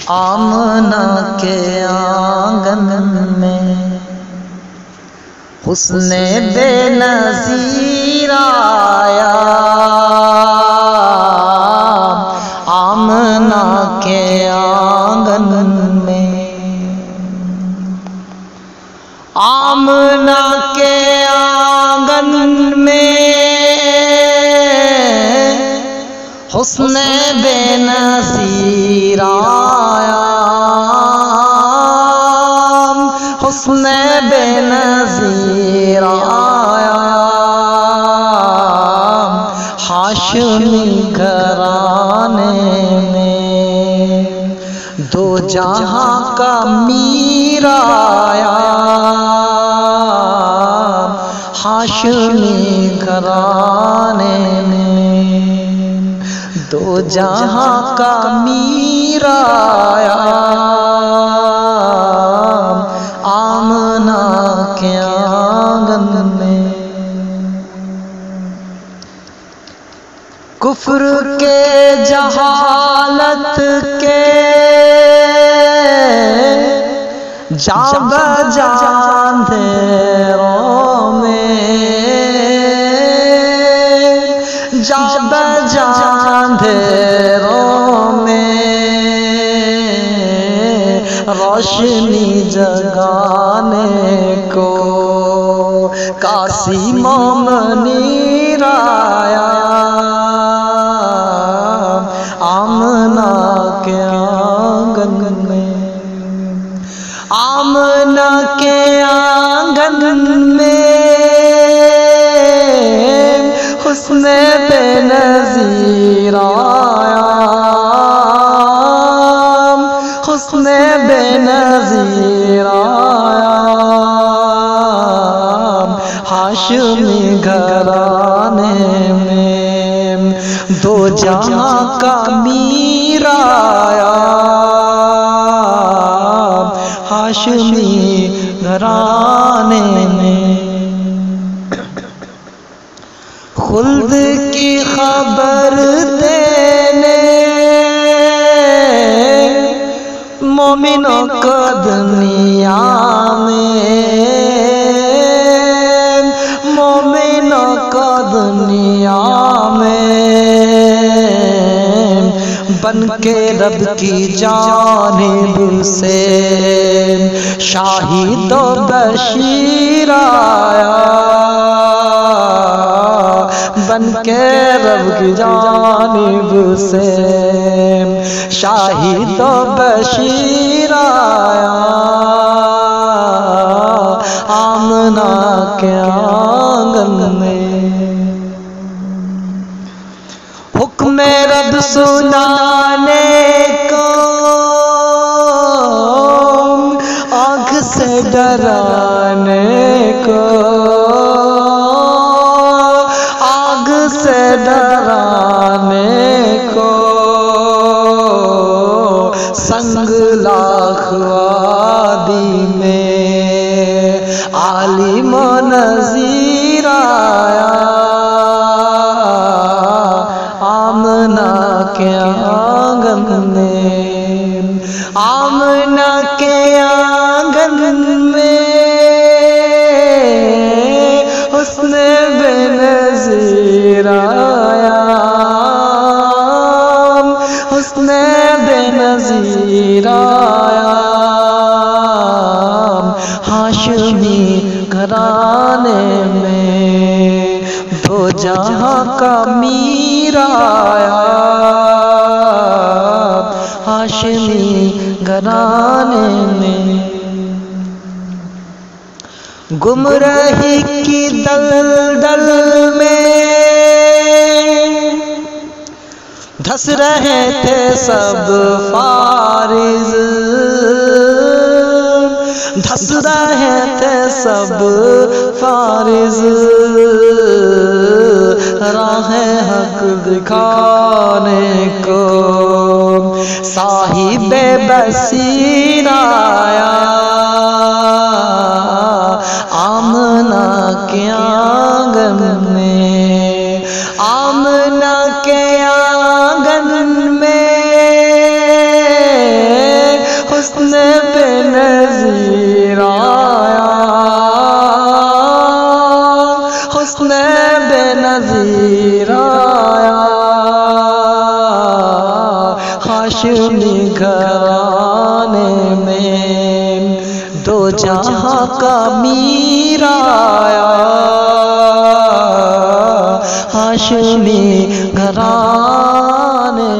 आमना के आंगन में हुस्ने बेनज़ीर आया। आमना के आंगन में, आमना के आंगन में हुस्ने बेनज़ीर आया। हुस्ने बेनज़ीर आया। हाशमी घराने में दो जहां का मीर आया। हाशमी घराने में दो जहां का मीर आया। आमना के आंगन में कुफ्र के जहालत के जाब अंधेरों में, जाब अंधेरों में रोशनी जगाने को काशी मोमनीर आया। आमना के आंगन में, आमना के आंगन में हुस्ने बेनज़ीर आया। हुस्ने बेनज़ीर आया। हाशमी घराने में दो जहां का मीर आया। हाशमी घराने में खुल्द की खबर देने मोमिनों को दुनिया में, मोमिनों को दुनिया में बन के रब की जानिब से शाहिद बशीर आया। बन के रब की जानिब से शाहिद बशीर आया। आमना के आंगन में हुक्म रब सुनाने को आँख से डराने को, आग से डराने को संग लाख वादी में आलिम नज़ीर आया। आमना के आंगन में, आमना के आंगन में हुस्ने बेनज़ीर आया। हुस्ने बेनज़ीर आया। हाशमी घराने में दो जहां का मीर आया। हाशमी घराने में गुमराही की दलदल में धस रहे थे सब फारिज। धस रहे थे सब फारिज। राह हक दिखाने को साहिबे बसीर आया। आमना के आंगन में, आमना के आंगन में हाशमी घराने में दो जहां का मीर आया, हाशमी घराने